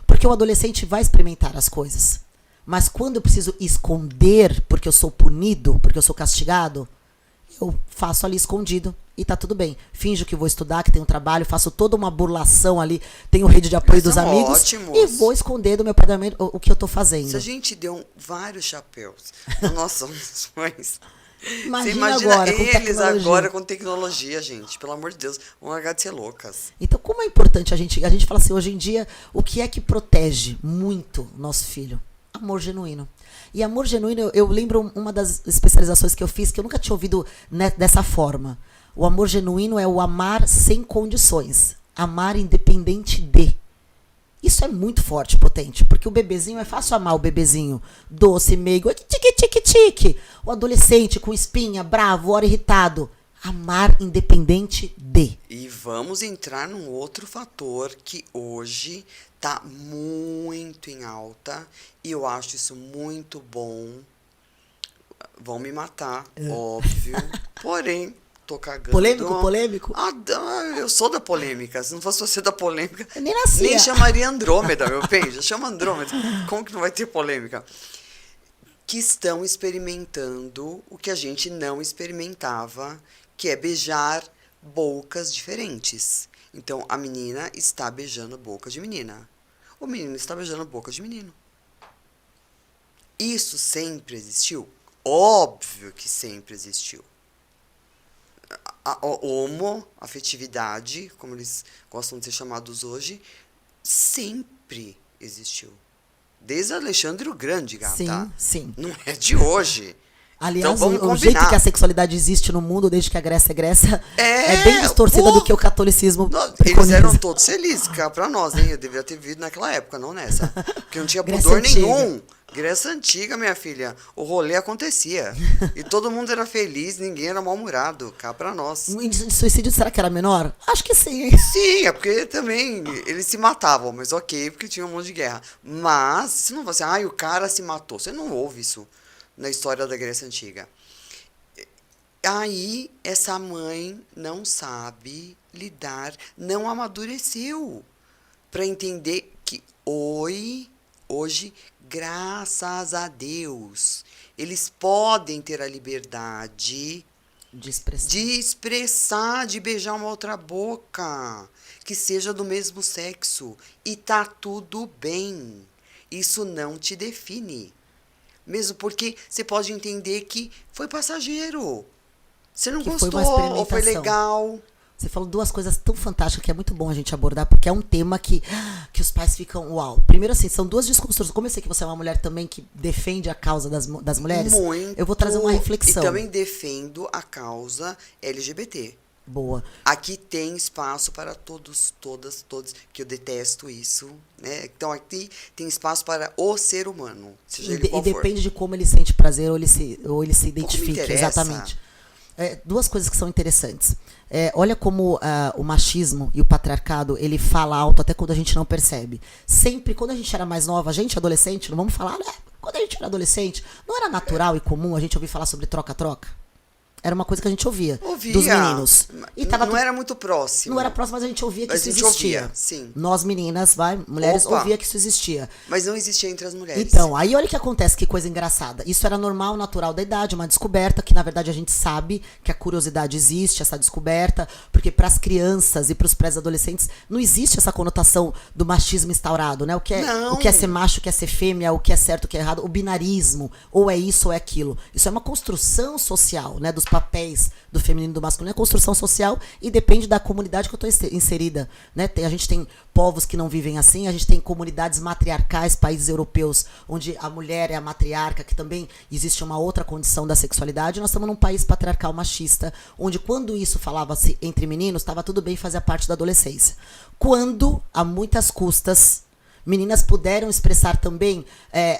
Porque o adolescente vai experimentar as coisas. Mas quando eu preciso esconder, porque eu sou punido, porque eu sou castigado, eu faço ali escondido e tá tudo bem. Finjo que vou estudar, que tenho trabalho, faço toda uma burlação ali, tenho rede de apoio dos amigos ótimos. E vou esconder do meu padrinho o que eu tô fazendo. Se a gente deu vários chapéus nas nossas mães, Imagina, você imagina agora, com eles tecnologia. agora com tecnologia, gente. Pelo amor de Deus, vão largar de ser loucas. Então, como é importante a gente fala assim, hoje em dia, o que é que protege muito o nosso filho? Amor genuíno. E amor genuíno, eu lembro uma das especializações que eu fiz, que eu nunca tinha ouvido dessa forma. O amor genuíno é o amar sem condições. Amar independente de. Isso é muito forte, potente, porque o bebezinho, é fácil amar o bebezinho doce, meigo, tique. O adolescente com espinha, bravo, hora irritado. Amar independente de. E vamos entrar num outro fator que hoje tá muito em alta e eu acho isso muito bom. Vão me matar, óbvio. Porém, tô cagando. Polêmico? Eu sou da polêmica. Se não fosse você da polêmica, eu nem nascia. Nem chamaria Andrômeda, meu bem. Já chama Andrômeda. Como que não vai ter polêmica? Que estão experimentando o que a gente não experimentava, que é beijar bocas diferentes. Então, a menina está beijando boca de menina. O menino está beijando boca de menino. Isso sempre existiu? Óbvio que sempre existiu. A homoafetividade, como eles gostam de ser chamados hoje, sempre existiu. Desde Alexandre o Grande, gata. Sim. Não é de hoje. Aliás, então, vamos o combinar. jeito que a sexualidade existe no mundo, desde que a Grécia é Grécia, é bem distorcida do que o catolicismo preconiza. Eles eram todos felizes, cá pra nós, hein? Eu deveria ter vivido naquela época, não nessa. Porque não tinha pudor nenhum. Grécia Antiga, minha filha, o rolê acontecia. E todo mundo era feliz, ninguém era mal-humorado, cá pra nós. O índice de suicídio, será que era menor? Acho que sim, hein? Sim, é porque também eles se matavam, mas ok, porque tinha um monte de guerra. Mas, se não fosse, o cara se matou, você não ouve isso na história da Grécia Antiga. Aí, essa mãe não sabe lidar, não amadureceu para entender que hoje, graças a Deus, eles podem ter a liberdade de expressar, de beijar uma outra boca, que seja do mesmo sexo. E tá tudo bem. Isso não te define. Mesmo porque você pode entender que foi passageiro. Você não gostou, ou foi legal. Você falou duas coisas tão fantásticas que é muito bom a gente abordar, porque é um tema que os pais ficam, uau. Primeiro, assim, são duas desconstruções. Como eu sei que você é uma mulher também que defende a causa das mulheres, muito, eu vou trazer uma reflexão. E também defendo a causa LGBT. Boa. Aqui tem espaço para todos, todas, que eu detesto isso, né? Então aqui tem espaço para o ser humano, seja ele qual for. E depende de como ele sente prazer ou ele se identifica, exatamente. Duas coisas que são interessantes. Olha como o machismo e o patriarcado, ele fala alto até quando a gente não percebe. Sempre, quando a gente era mais nova, a gente adolescente, não vamos falar, né? Quando a gente era adolescente, não era natural e comum a gente ouvir falar sobre troca-troca? Era uma coisa que a gente ouvia dos meninos. E não era muito próximo. Não era próximo, mas a gente ouvia que isso existia. Ouvia, sim. Nós, meninas, mulheres, ouvia que isso existia. Mas não existia entre as mulheres. Então, aí olha o que acontece, que coisa engraçada. Isso era normal, natural da idade, uma descoberta que, na verdade, a gente sabe que a curiosidade existe, essa descoberta, porque para as crianças e para os pré-adolescentes não existe essa conotação do machismo instaurado, né? O que é ser macho, o que é ser fêmea, o que é certo, o que é errado, o binarismo, ou é isso ou é aquilo. Isso é uma construção social, né, dos papéis do feminino e do masculino, é construção social e depende da comunidade que eu estou inserida, né? A gente tem povos que não vivem assim, a gente tem comunidades matriarcais, países europeus, onde a mulher é a matriarca, que também existe uma outra condição da sexualidade. Nós estamos num país patriarcal machista, onde quando isso falava-se entre meninos, estava tudo bem, fazia parte da adolescência. Quando, a muitas custas, meninas puderam expressar também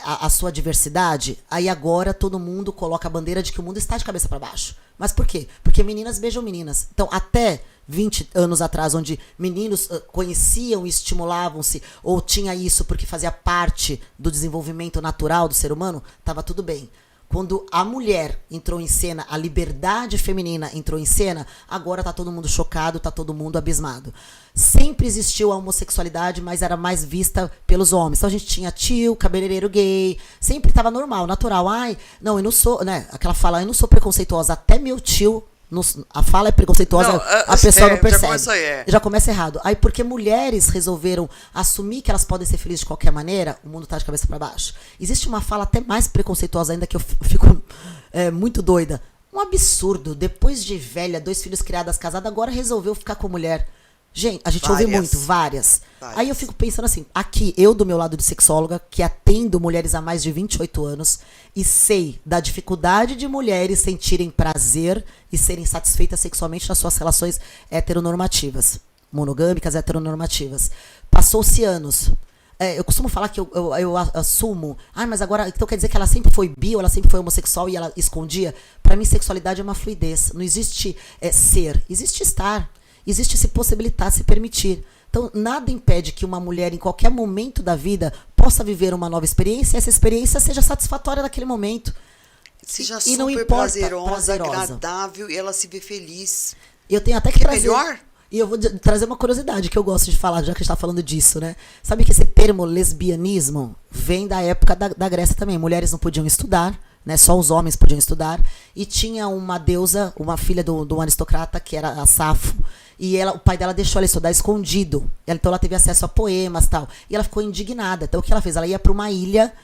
a sua diversidade, aí agora todo mundo coloca a bandeira de que o mundo está de cabeça para baixo. Mas por quê? Porque meninas beijam meninas. Então, até 20 anos atrás, onde meninos conheciam e estimulavam-se, ou tinha isso porque fazia parte do desenvolvimento natural do ser humano, estava tudo bem. Quando a mulher entrou em cena, a liberdade feminina entrou em cena, agora tá todo mundo chocado, tá todo mundo abismado. Sempre existiu a homossexualidade, mas era mais vista pelos homens. Então a gente tinha tio, cabeleireiro gay, sempre tava normal, natural. Ai, não, eu não sou, né? Aquela fala, eu não sou preconceituosa, até meu tio. A fala é preconceituosa, não, a pessoa não percebe. Já começa errado. Aí porque mulheres resolveram assumir que elas podem ser felizes de qualquer maneira, o mundo tá de cabeça para baixo. Existe uma fala até mais preconceituosa ainda que eu fico muito doida. Um absurdo. Depois de velha, 2 filhos criadas, casada, agora resolveu ficar com mulher. Gente, a gente ouve muito, várias. Aí eu fico pensando assim, aqui, eu do meu lado de sexóloga, que atendo mulheres há mais de 28 anos, e sei da dificuldade de mulheres sentirem prazer e serem satisfeitas sexualmente nas suas relações heteronormativas, monogâmicas, heteronormativas. Passou-se anos. Eu costumo falar que eu assumo, mas agora, então quer dizer que ela sempre foi bi, ou ela sempre foi homossexual e ela escondia? Pra mim, sexualidade é uma fluidez. Não existe ser, existe estar. Existe se possibilitar, se permitir. Então, nada impede que uma mulher, em qualquer momento da vida, possa viver uma nova experiência e essa experiência seja satisfatória naquele momento. Seja e não super importa, prazerosa, agradável, e ela se vê feliz. Eu tenho até que trazer... melhor? E eu vou trazer uma curiosidade que eu gosto de falar, já que a gente está falando disso, né? Sabe que esse termo lesbianismo vem da época da Grécia também. Mulheres não podiam estudar, né? Só os homens podiam estudar. E tinha uma deusa, uma filha de um aristocrata, que era a Safo. E o pai dela deixou ela estudar escondido. Então ela teve acesso a poemas e tal. E ela ficou indignada. Então o que ela fez? Ela ia para uma ilha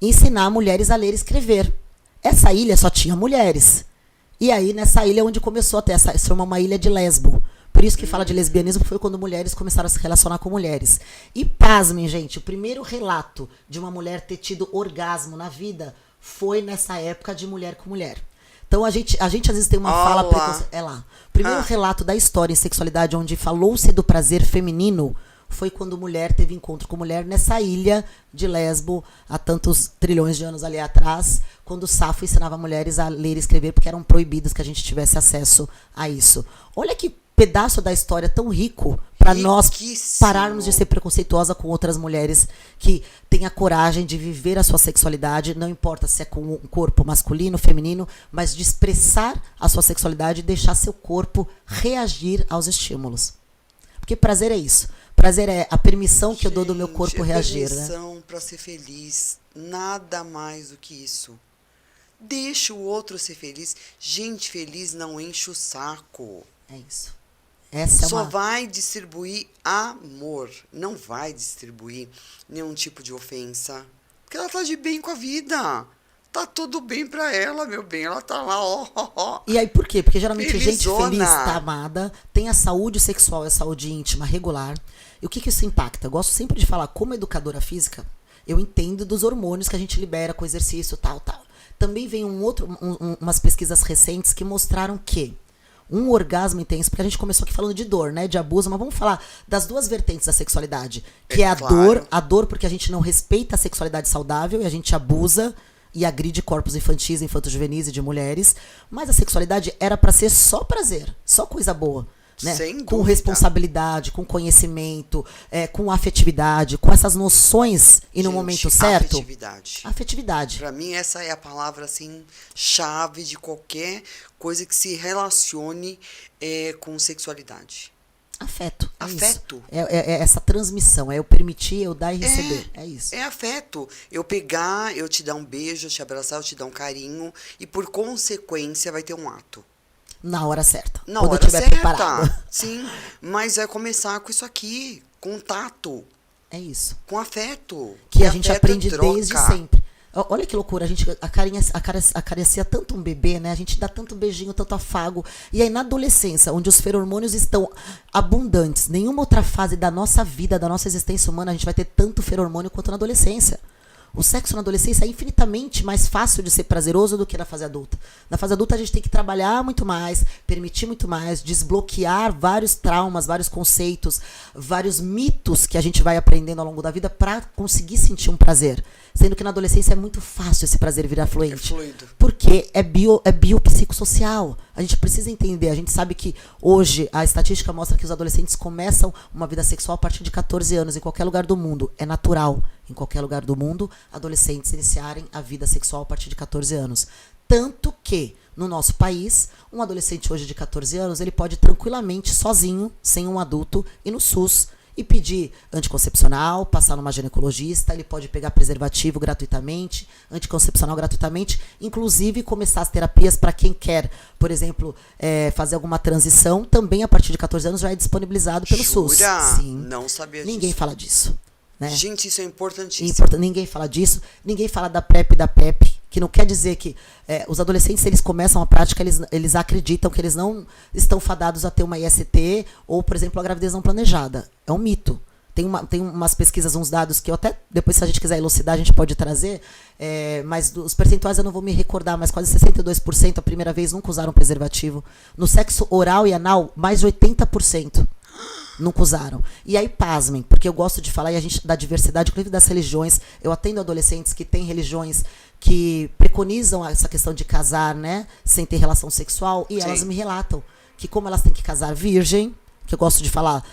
ensinar mulheres a ler e escrever. Essa ilha só tinha mulheres. E aí nessa ilha é onde começou a ter se chama uma ilha de Lesbo. Por isso que fala de lesbianismo, foi quando mulheres começaram a se relacionar com mulheres. E pasmem, gente, o primeiro relato de uma mulher ter tido orgasmo na vida foi nessa época de mulher com mulher. Então a gente às vezes tem uma fala preconceituosa. É lá. O primeiro relato da história em sexualidade onde falou-se do prazer feminino foi quando mulher teve encontro com mulher nessa ilha de Lesbo, há tantos trilhões de anos ali atrás, quando Safo ensinava mulheres a ler e escrever, porque eram proibidos que a gente tivesse acesso a isso. Olha que pedaço da história tão rico para nós pararmos de ser preconceituosa com outras mulheres que têm a coragem de viver a sua sexualidade, não importa se é com um corpo masculino, feminino, mas de expressar a sua sexualidade e deixar seu corpo reagir aos estímulos. Porque prazer é isso. Prazer é a permissão que eu dou do meu corpo reagir. Permissão, né? Para ser feliz. Nada mais do que isso. Deixa o outro ser feliz. Gente feliz não enche o saco. É isso. Essa Só vai distribuir amor. Não vai distribuir nenhum tipo de ofensa. Porque ela tá de bem com a vida. Tá tudo bem pra ela, meu bem. Ela tá lá, ó. E aí por quê? Porque geralmente felizona. Gente feliz tá amada, tem a saúde sexual e a saúde íntima regular. E o que isso impacta? Eu gosto sempre de falar, como educadora física, eu entendo dos hormônios que a gente libera com exercício, tal. Também vem umas pesquisas recentes que mostraram que um orgasmo intenso, porque a gente começou aqui falando de dor, né, de abuso, mas vamos falar das duas vertentes da sexualidade, que é a dor porque a gente não respeita a sexualidade saudável e a gente abusa e agride corpos infantis, infanto-juvenis e de mulheres, mas a sexualidade era para ser só prazer, só coisa boa. Né? Com responsabilidade, com conhecimento, com afetividade, com essas noções e no momento certo. Afetividade. Para mim essa é a palavra assim chave de qualquer coisa que se relacione com sexualidade. Afeto. Afeto. É essa transmissão, é eu permitir, eu dar e receber. É isso. É afeto. Eu pegar, eu te dar um beijo, eu te abraçar, eu te dar um carinho e por consequência vai ter um ato. Na hora certa. Na quando hora eu estiver certa. Preparado. Sim, mas vai começar com isso aqui, com tato. É isso. Com afeto. Que a gente aprende desde sempre. Olha que loucura, a gente acaricia tanto um bebê, né? A gente dá tanto beijinho, tanto afago. E aí na adolescência, onde os feromônios estão abundantes, nenhuma outra fase da nossa vida, da nossa existência humana, a gente vai ter tanto feromônio quanto na adolescência. O sexo na adolescência é infinitamente mais fácil de ser prazeroso do que na fase adulta. Na fase adulta a gente tem que trabalhar muito mais, permitir muito mais, desbloquear vários traumas, vários conceitos, vários mitos que a gente vai aprendendo ao longo da vida para conseguir sentir um prazer. Sendo que na adolescência é muito fácil esse prazer virar fluente. É fluido. Porque é biopsicossocial. A gente precisa entender. A gente sabe que hoje a estatística mostra que os adolescentes começam uma vida sexual a partir de 14 anos em qualquer lugar do mundo. É natural, em qualquer lugar do mundo, adolescentes iniciarem a vida sexual a partir de 14 anos. Tanto que, no nosso país, um adolescente hoje de 14 anos, ele pode tranquilamente, sozinho, sem um adulto, ir no SUS e pedir anticoncepcional, passar numa ginecologista, ele pode pegar preservativo gratuitamente, anticoncepcional gratuitamente, inclusive começar as terapias para quem quer, por exemplo, fazer alguma transição, também a partir de 14 anos já é disponibilizado pelo SUS. Sim. Não sabia Ninguém disso. fala disso. Né? Gente, isso é importantíssimo. Ninguém fala disso, ninguém fala da PrEP e da PEP, que não quer dizer que os adolescentes, eles começam a prática, eles acreditam que eles não estão fadados a ter uma IST ou, por exemplo, a gravidez não planejada. É um mito. Tem umas pesquisas, uns dados que eu até, depois se a gente quiser elucidar, a gente pode trazer, mas dos percentuais eu não vou me recordar, mas quase 62% a primeira vez nunca usaram preservativo. No sexo oral e anal, mais de 80%. Nunca usaram. E aí, pasmem, porque eu gosto de falar da diversidade, inclusive das religiões. Eu atendo adolescentes que têm religiões que preconizam essa questão de casar, né, sem ter relação sexual, e elas me relatam que como elas têm que casar virgem, que eu gosto de falar,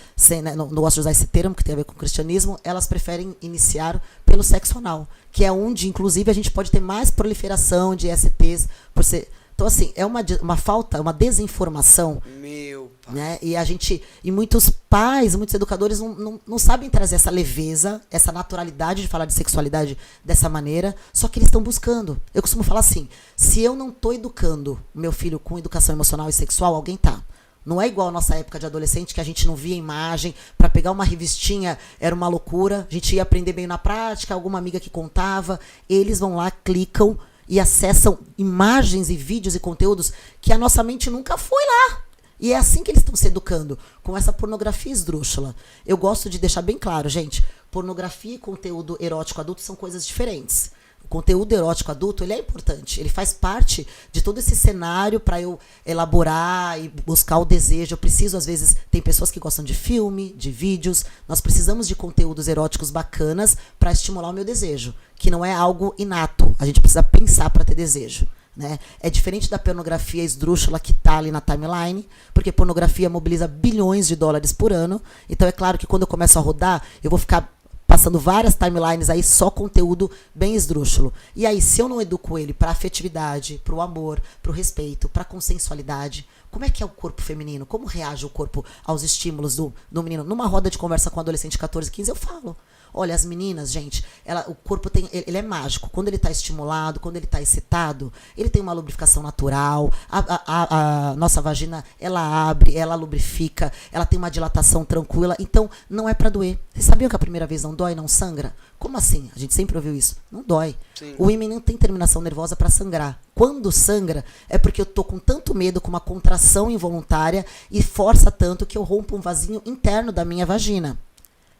não gosto de usar esse termo, que tem a ver com o cristianismo, elas preferem iniciar pelo sexo anal, que é onde, inclusive, a gente pode ter mais proliferação de STs, por ser... Então, assim, é uma falta, uma desinformação. Meu pai. Né? E muitos pais, muitos educadores não sabem trazer essa leveza, essa naturalidade de falar de sexualidade dessa maneira, só que eles estão buscando. Eu costumo falar assim, se eu não estou educando o meu filho com educação emocional e sexual, alguém tá. Não é igual a nossa época de adolescente, que a gente não via imagem, para pegar uma revistinha era uma loucura, a gente ia aprender bem na prática, alguma amiga que contava, eles vão lá, clicam, e acessam imagens e vídeos e conteúdos que a nossa mente nunca foi lá. E é assim que eles estão se educando, com essa pornografia esdrúxula. Eu gosto de deixar bem claro, gente, pornografia e conteúdo erótico adulto são coisas diferentes. O conteúdo erótico adulto, ele é importante, ele faz parte de todo esse cenário para eu elaborar e buscar o desejo. Eu preciso, às vezes, tem pessoas que gostam de filme, de vídeos, nós precisamos de conteúdos eróticos bacanas para estimular o meu desejo, que não é algo inato, a gente precisa pensar para ter desejo. Né? É diferente da pornografia esdrúxula que está ali na timeline, porque pornografia mobiliza bilhões de dólares por ano, então é claro que quando eu começo a rodar, eu vou ficar passando várias timelines aí, só conteúdo bem esdrúxulo. E aí, se eu não educo ele para afetividade, para o amor, para o respeito, para a consensualidade, como é que é o corpo feminino? Como reage o corpo aos estímulos do menino? Numa roda de conversa com um adolescente de 14, 15, eu falo. Olha, as meninas, gente, o corpo ele é mágico. Quando ele está estimulado, quando ele está excitado, ele tem uma lubrificação natural. A nossa vagina, ela abre, ela lubrifica, ela tem uma dilatação tranquila. Então, não é para doer. Vocês sabiam que a primeira vez não dói, não sangra? Como assim? A gente sempre ouviu isso. Não dói. Sim. O ímã não tem terminação nervosa para sangrar. Quando sangra, é porque eu tô com tanto medo, com uma contração involuntária, e força tanto que eu rompo um vasinho interno da minha vagina.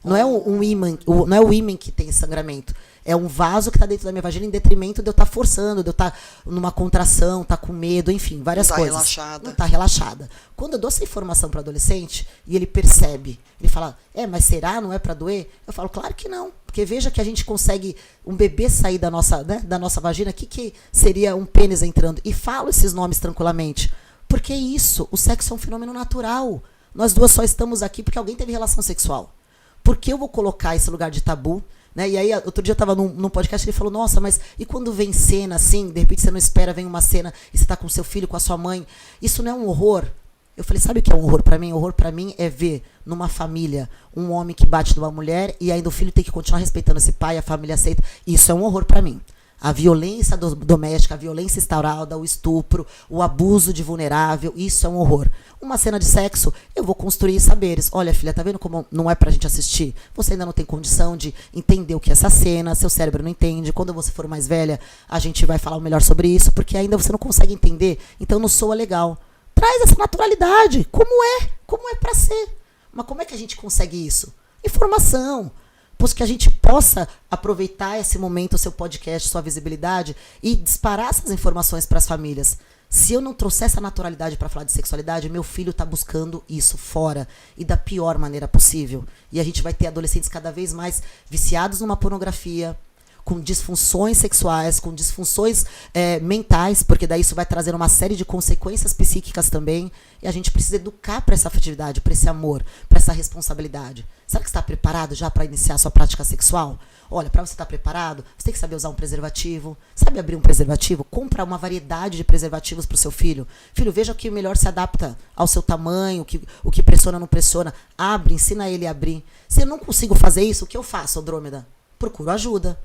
Não é não é o ímã que tem sangramento. É um vaso que está dentro da minha vagina em detrimento de eu estar forçando, de eu estar numa contração, estar com medo, enfim, várias coisas. Não está relaxada. Quando eu dou essa informação para o adolescente e ele percebe, ele fala, mas será? Não é para doer? Eu falo, claro que não. Porque veja que a gente consegue um bebê sair da nossa vagina, o que seria um pênis entrando? E falo esses nomes tranquilamente. Porque é isso, o sexo é um fenômeno natural. Nós duas só estamos aqui porque alguém teve relação sexual. Por que eu vou colocar esse lugar de tabu? Né? E aí, outro dia eu estava num podcast e ele falou, nossa, mas e quando vem cena assim, de repente você não espera, vem uma cena e você está com seu filho, com a sua mãe, isso não é um horror? Eu falei, sabe o que é um horror para mim? Horror para mim é ver numa família um homem que bate numa mulher e ainda o filho tem que continuar respeitando esse pai, a família aceita. Isso é um horror para mim. A violência doméstica, a violência instaurada, o estupro, o abuso de vulnerável, isso é um horror. Uma cena de sexo, eu vou construir saberes. Olha, filha, tá vendo como não é pra gente assistir? Você ainda não tem condição de entender o que é essa cena, seu cérebro não entende. Quando você for mais velha, a gente vai falar melhor sobre isso, porque ainda você não consegue entender, então não soa legal. Traz essa naturalidade, como é pra ser. Mas como é que a gente consegue isso? Informação. que a gente possa aproveitar esse momento, o seu podcast, sua visibilidade e disparar essas informações para as famílias. Se eu não trouxer essa naturalidade para falar de sexualidade, meu filho está buscando isso fora e da pior maneira possível. E a gente vai ter adolescentes cada vez mais viciados numa pornografia, com disfunções sexuais, com disfunções mentais, porque daí isso vai trazer uma série de consequências psíquicas também. E a gente precisa educar para essa afetividade, para esse amor, para essa responsabilidade. Será que você está preparado já para iniciar a sua prática sexual? Olha, para você estar preparado, você tem que saber usar um preservativo. Sabe abrir um preservativo? Compra uma variedade de preservativos para o seu filho. Filho, veja o que melhor se adapta ao seu tamanho, o que pressiona ou não pressiona. Abre, ensina ele a abrir. Se eu não consigo fazer isso, o que eu faço, Andrômeda? Procuro ajuda.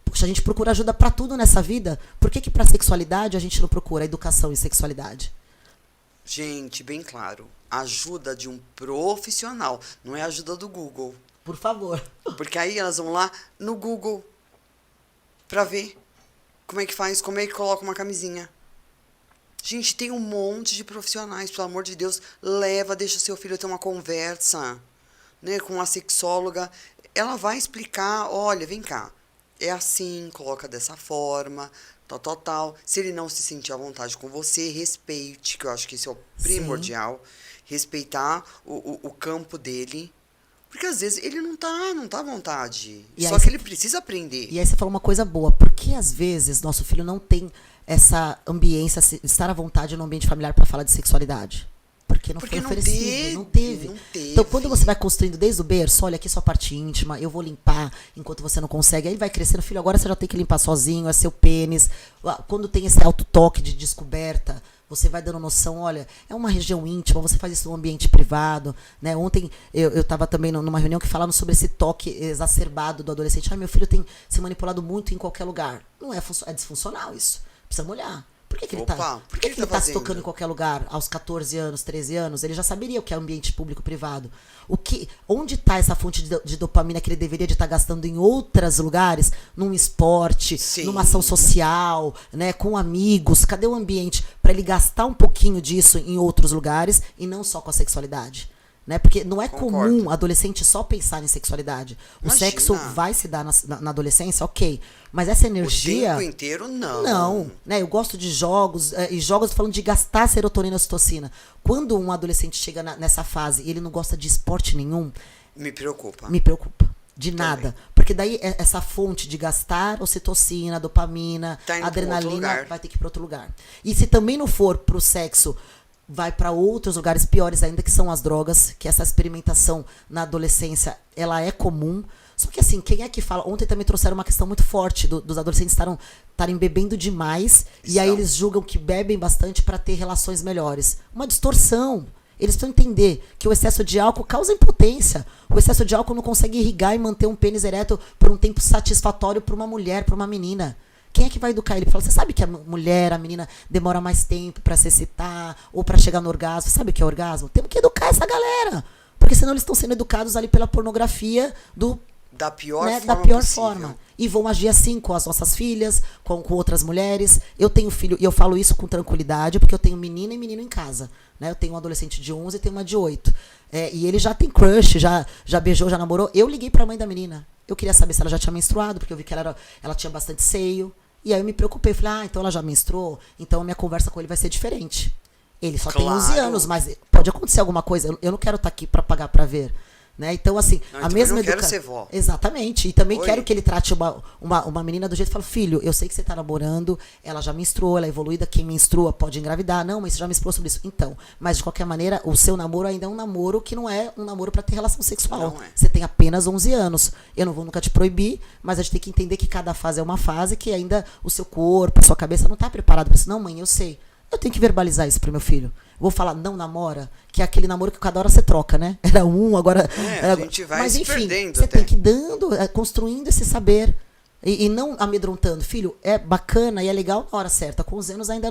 Puxa, a gente procura ajuda para tudo nessa vida. Por que para sexualidade a gente não procura educação em sexualidade? Gente, bem claro. Ajuda de um profissional, não é ajuda do Google. Por favor. Porque aí elas vão lá no Google pra ver como é que faz, como é que coloca uma camisinha. Gente, tem um monte de profissionais, pelo amor de Deus, leva, deixa seu filho ter uma conversa, né, com uma sexóloga. Ela vai explicar, olha, vem cá, é assim, coloca dessa forma, tal. Se ele não se sentir à vontade com você, respeite, que eu acho que isso é o primordial. Sim. Respeitar o campo dele. Porque às vezes ele não tá à vontade. E só que ele precisa aprender. E aí você falou uma coisa boa. Porque às vezes nosso filho não tem essa ambiência, estar à vontade no ambiente familiar para falar de sexualidade? Porque não foi oferecido, não teve. Então, quando você vai construindo desde o berço, olha aqui sua parte íntima, eu vou limpar enquanto você não consegue. Aí vai crescendo, filho, agora você já tem que limpar sozinho, é seu pênis. Quando tem esse autotoque de descoberta, você vai dando noção, olha, é uma região íntima, você faz isso num ambiente privado, né? Ontem eu estava também numa reunião que falava sobre esse toque exacerbado do adolescente. Meu filho tem se manipulado muito em qualquer lugar. Não é disfuncional isso. Precisa olhar. Por que ele está se tocando em qualquer lugar aos 14 anos, 13 anos? Ele já saberia o que é ambiente público-privado. Onde está essa fonte de dopamina que ele deveria de estar gastando em outros lugares? Num esporte, sim, numa ação social, né, com amigos. Cadê o ambiente para ele gastar um pouquinho disso em outros lugares e não só com a sexualidade? Né? Porque não é comum adolescente só pensar em sexualidade. O sexo vai se dar na adolescência, ok. Mas essa energia... O tempo inteiro, não. Não. Né? Eu gosto de jogos, e jogos falando de gastar serotonina e ocitocina. Quando um adolescente chega nessa fase e ele não gosta de esporte nenhum... Me preocupa. De nada. Porque daí essa fonte de gastar ocitocina, dopamina, adrenalina, vai ter que ir para outro lugar. E se também não for pro sexo... vai para outros lugares piores ainda, que são as drogas, que essa experimentação na adolescência, ela é comum. Só que assim, quem é que fala? Ontem também trouxeram uma questão muito forte dos adolescentes estarem bebendo demais, e aí eles julgam que bebem bastante para ter relações melhores. Uma distorção. Eles precisam entender que o excesso de álcool causa impotência. O excesso de álcool não consegue irrigar e manter um pênis ereto por um tempo satisfatório para uma mulher, para uma menina. Quem é que vai educar ele? Fala, você sabe que a mulher, a menina, demora mais tempo para se excitar ou para chegar no orgasmo? Você sabe o que é orgasmo? Temos que educar essa galera. Porque senão eles estão sendo educados ali pela pornografia da pior forma. E vão agir assim com as nossas filhas, com outras mulheres. Eu tenho filho, e eu falo isso com tranquilidade, porque eu tenho menina e menino em casa. Né? Eu tenho um adolescente de 11 e tenho uma de 8. E ele já tem crush, já beijou, já namorou. Eu liguei para a mãe da menina. Eu queria saber se ela já tinha menstruado, porque eu vi que ela tinha bastante seio. E aí eu me preocupei. Falei, então ela já menstruou? Então a minha conversa com ele vai ser diferente. Ele só tem 11 anos, mas pode acontecer alguma coisa. Eu não quero estar aqui para pagar para ver. Né? Então, assim, a mesma educação. Eu quero ser vó. Exatamente. E também quero que ele trate uma menina do jeito que fala, filho, eu sei que você está namorando, ela já menstruou, ela é evoluída, quem menstrua pode engravidar. Não, mas você já menstruou sobre isso. Então, mas de qualquer maneira, o seu namoro ainda é um namoro que não é um namoro para ter relação sexual. Não é. Você tem apenas 11 anos. Eu não vou nunca te proibir, mas a gente tem que entender que cada fase é uma fase que ainda o seu corpo, a sua cabeça não está preparado para isso. Não, mãe, eu sei. Eu tenho que verbalizar isso pro meu filho. Vou falar, não namora, que é aquele namoro que cada hora você troca, né? Era agora... a gente vai se perdendo. Você tem que ir dando, construindo esse saber. E não amedrontando. Filho, é bacana e é legal na hora certa. Com os anos ainda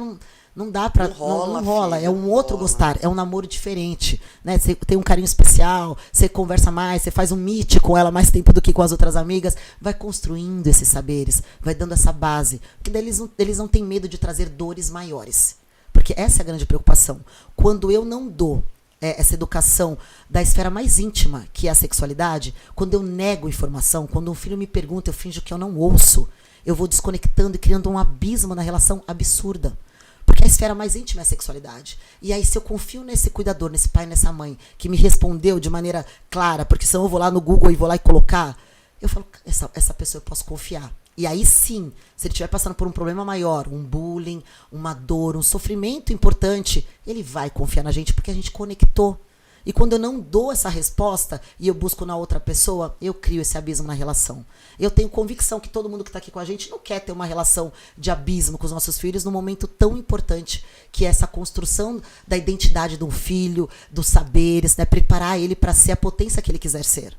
não dá pra... Não rola. Filho, é um outro gostar. É um namoro diferente. Né? Você tem um carinho especial, você conversa mais, você faz um meet com ela mais tempo do que com as outras amigas. Vai construindo esses saberes. Vai dando essa base. Porque daí eles não têm medo de trazer dores maiores. Porque essa é a grande preocupação. Quando eu não dou essa educação da esfera mais íntima, que é a sexualidade, quando eu nego informação, quando um filho me pergunta, eu finjo que eu não ouço, eu vou desconectando e criando um abismo na relação absurda. Porque a esfera mais íntima é a sexualidade. E aí, se eu confio nesse cuidador, nesse pai, nessa mãe, que me respondeu de maneira clara, porque senão eu vou lá no Google e vou lá e colocar, eu falo, essa pessoa eu posso confiar. E aí sim, se ele estiver passando por um problema maior, um bullying, uma dor, um sofrimento importante, ele vai confiar na gente porque a gente conectou. E quando eu não dou essa resposta e eu busco na outra pessoa, eu crio esse abismo na relação. Eu tenho convicção que todo mundo que está aqui com a gente não quer ter uma relação de abismo com os nossos filhos num momento tão importante que é essa construção da identidade de um filho, dos saberes, né? Preparar ele para ser a potência que ele quiser ser.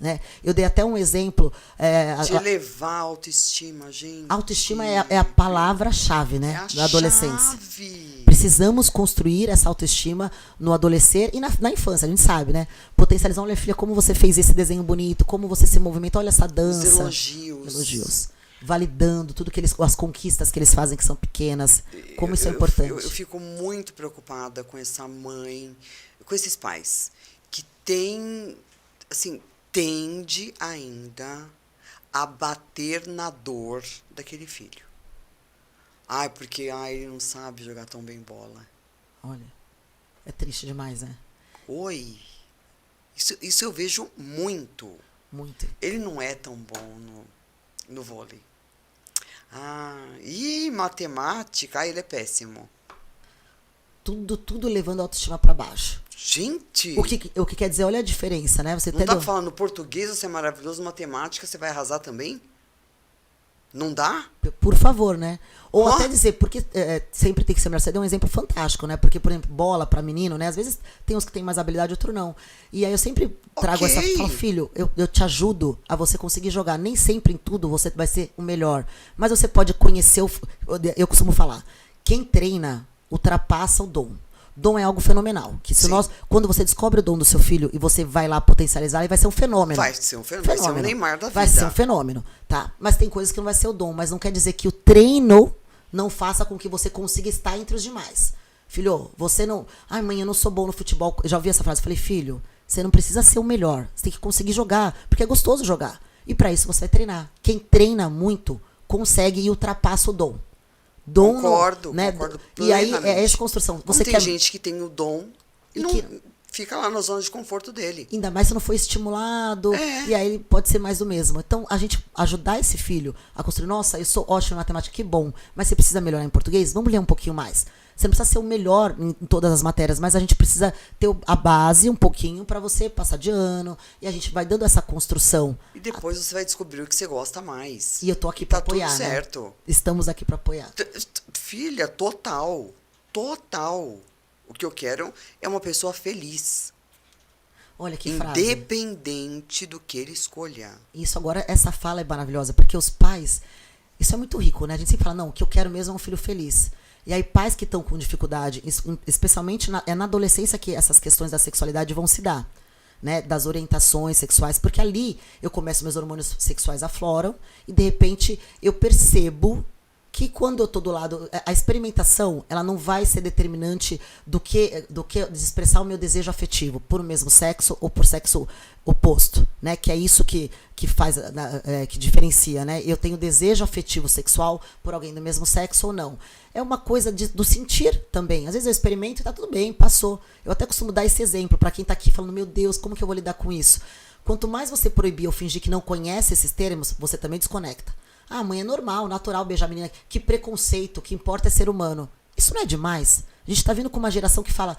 Né? Eu dei até um exemplo. De elevar a autoestima, gente. Autoestima é a palavra-chave, né? É a da adolescência. chave. Precisamos construir essa autoestima no adolescer e na infância, a gente sabe, né? Potencializar, olha, filha, como você fez esse desenho bonito, como você se movimenta, olha essa dança. Os elogios. Elogios. Validando tudo que as conquistas que eles fazem que são pequenas. Como isso é importante. Eu fico muito preocupada com essa mãe, com esses pais, que tem, assim, tende ainda a bater na dor daquele filho. Ai, porque ele não sabe jogar tão bem bola. Olha, é triste demais, né? Oi. Isso eu vejo muito. Muito. Ele não é tão bom no vôlei. E matemática, ele é péssimo. Tudo levando a autoestima para baixo. Gente! O que quer dizer, olha a diferença, né? Você não tá falando português, você é maravilhoso, matemática, você vai arrasar também? Não dá? Por favor, né? Ou até dizer, porque sempre tem que ser melhor. Você deu um exemplo fantástico, né? Porque, por exemplo, bola para menino, né? Às vezes tem uns que tem mais habilidade, outro não. E aí eu sempre trago essa... Falo, filho, eu te ajudo a você conseguir jogar. Nem sempre em tudo você vai ser o melhor. Mas você pode conhecer... Eu costumo falar, quem treina ultrapassa o dom. Dom é algo fenomenal. Que se quando você descobre o dom do seu filho e você vai lá potencializar, ele vai ser um fenômeno. Vai ser um fenômeno. Vai ser um Neymar da vida. Vai ser um fenômeno, tá? Mas tem coisas que não vai ser o dom. Mas não quer dizer que o treino não faça com que você consiga estar entre os demais. Filho, você não... Ai, mãe, eu não sou bom no futebol. Eu já ouvi essa frase. Falei, filho, você não precisa ser o melhor. Você tem que conseguir jogar. Porque é gostoso jogar. E pra isso você vai treinar. Quem treina muito, consegue e ultrapassa o dom. Dom, concordo plenamente. E aí é essa construção. Tem gente que tem o dom e não fica lá na zona de conforto dele. Ainda mais se não foi estimulado. E aí pode ser mais do mesmo. Então, a gente ajudar esse filho a construir, nossa, eu sou ótimo em matemática, que bom, mas você precisa melhorar em português? Vamos ler um pouquinho mais. Você não precisa ser o melhor em todas as matérias, mas a gente precisa ter a base um pouquinho para você passar de ano. E a gente vai dando essa construção. E depois você vai descobrir o que você gosta mais. E eu tô aqui para apoiar, tudo certo. Né? Estamos aqui para apoiar. Filha, total. Total. O que eu quero é uma pessoa feliz. Olha que frase. Independente do que ele escolha. Isso agora, essa fala é maravilhosa, porque os pais... Isso é muito rico, né? A gente sempre fala, não, o que eu quero mesmo é um filho feliz. E aí pais que estão com dificuldade, especialmente na adolescência que essas questões da sexualidade vão se dar, né? Das orientações sexuais, porque ali eu começo, meus hormônios sexuais afloram e de repente eu percebo que quando eu tô do lado, a experimentação, ela não vai ser determinante do que de expressar o meu desejo afetivo por o mesmo sexo ou por sexo oposto, né? Que é isso que faz, que diferencia, né? Eu tenho desejo afetivo sexual por alguém do mesmo sexo ou não. É uma coisa do sentir também. Às vezes eu experimento e tá tudo bem, passou. Eu até costumo dar esse exemplo para quem tá aqui falando, meu Deus, como que eu vou lidar com isso? Quanto mais você proibir ou fingir que não conhece esses termos, você também desconecta. Ah, mãe, é normal, natural beijar a menina. Que preconceito, o que importa é ser humano. Isso não é demais? A gente tá vindo com uma geração que fala,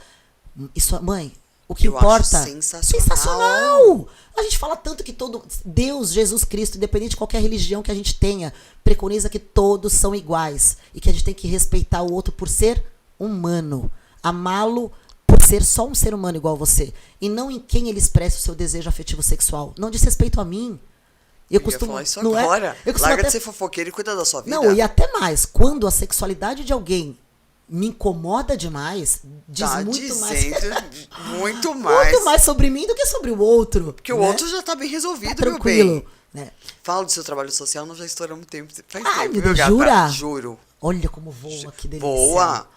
isso, mãe, o que importa... Acho sensacional. A gente fala tanto que Deus, Jesus Cristo, independente de qualquer religião que a gente tenha, preconiza que todos são iguais. E que a gente tem que respeitar o outro por ser humano. Amá-lo por ser só um ser humano igual a você. E não em quem ele expressa o seu desejo afetivo sexual. Não diz respeito a mim. Eu costumo falar isso não agora. É? Larga de ser fofoqueiro e cuida da sua vida. Não, e até mais. Quando a sexualidade de alguém me incomoda demais, diz muito mais. Muito mais. Muito mais sobre mim do que sobre o outro. Porque o outro já tá bem resolvido, tá tranquilo, meu bem. Né? Fala do seu trabalho social, nós já estouramos tempo. Faz Ai, tempo, meu jura? Juro. Olha como voa, que delícia. Voa.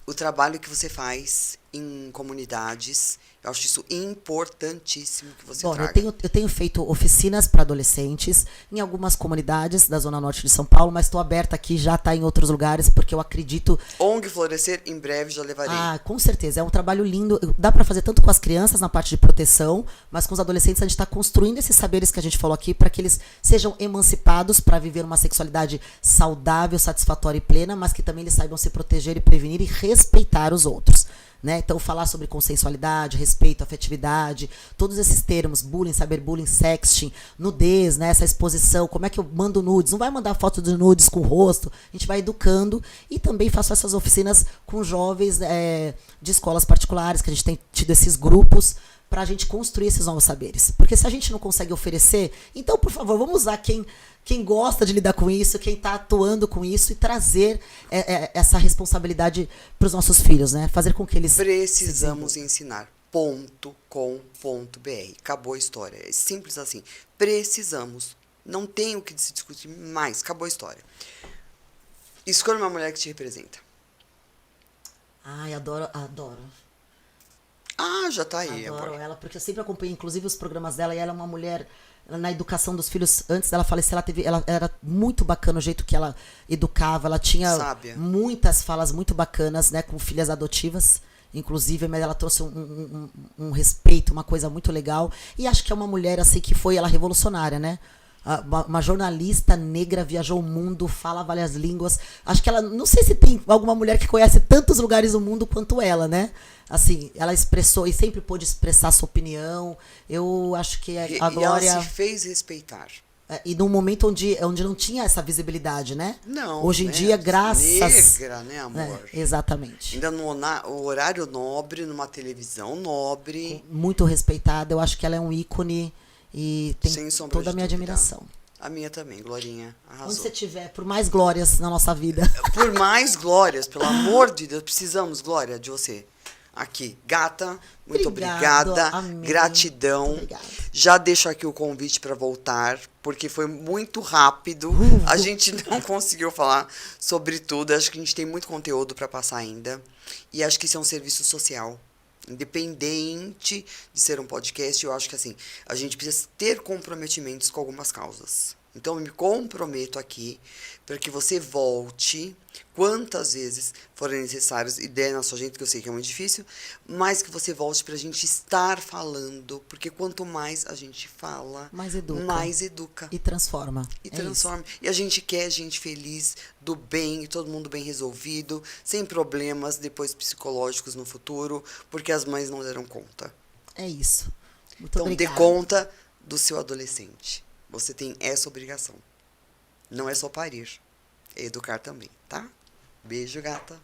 O trabalho que você faz em comunidades. Eu acho isso importantíssimo que você Dora, traga. eu tenho feito oficinas para adolescentes em algumas comunidades da Zona Norte de São Paulo, mas estou aberta aqui, já está em outros lugares, porque eu acredito... ONG Florescer, em breve já levarei. Ah, com certeza, é um trabalho lindo. Dá para fazer tanto com as crianças na parte de proteção, mas com os adolescentes a gente está construindo esses saberes que a gente falou aqui para que eles sejam emancipados para viver uma sexualidade saudável, satisfatória e plena, mas que também eles saibam se proteger e prevenir e respeitar os outros. Né? Então, falar sobre consensualidade, respeito, afetividade, todos esses termos, bullying, cyberbullying, sexting, nudez, né? Essa exposição, como é que eu mando nudes? Não vai mandar foto de nudes com o rosto, a gente vai educando e também faço essas oficinas com jovens de escolas particulares, que a gente tem tido esses grupos, para a gente construir esses novos saberes. Porque se a gente não consegue oferecer, então, por favor, vamos usar quem gosta de lidar com isso, quem está atuando com isso e trazer essa responsabilidade para os nossos filhos, né? Fazer com que eles... Precisamos ensinar. .com.br. Acabou a história. É simples assim. Precisamos. Não tem o que se discutir mais. Acabou a história. Escolha uma mulher que te representa. Ai, adoro. Ah, já tá aí. Adoro ela, porque eu sempre acompanhei, inclusive, os programas dela, e ela é uma mulher, na educação dos filhos, antes dela falecer, ela era muito bacana o jeito que ela educava, ela tinha Sábia. muitas falas muito bacanas, né, com filhas adotivas, inclusive, mas ela trouxe um respeito, uma coisa muito legal, e acho que é uma mulher, assim, que foi ela revolucionária, né? Uma jornalista negra, viajou o mundo, fala várias línguas. Acho que ela, não sei se tem alguma mulher que conhece tantos lugares do mundo quanto ela, né? Assim, ela expressou e sempre pôde expressar sua opinião. Eu acho que a Glória... E ela se fez respeitar. E num momento onde não tinha essa visibilidade, né? Não. Hoje em né? dia, graças... Negra, né, amor? Exatamente. Ainda no horário nobre, numa televisão nobre. Muito respeitada. Eu acho que ela é um ícone e tem toda a minha admiração. A minha também, Glorinha. Arrasou. Onde você estiver, por mais glórias na nossa vida. Por mais glórias, pelo amor de Deus, precisamos, Glória, de você. Aqui, gata, muito obrigada. Amém. Gratidão. Muito obrigada. Já deixo aqui o convite para voltar, porque foi muito rápido. A gente não conseguiu falar sobre tudo. Acho que a gente tem muito conteúdo para passar ainda. E acho que isso é um serviço social. Independente de ser um podcast, eu acho que assim, a gente precisa ter comprometimentos com algumas causas. Então, eu me comprometo aqui para que você volte quantas vezes forem necessárias, e der na sua gente, que eu sei que é muito difícil, mas que você volte para a gente estar falando, porque quanto mais a gente fala, mais educa. E transforma. E transforma. E a gente quer gente feliz, do bem, todo mundo bem resolvido, sem problemas depois psicológicos no futuro, porque as mães não deram conta. É isso. Muito então, obrigada. dê conta do seu adolescente. Você tem essa obrigação. Não é só parir, é educar também, tá? Beijo, gata.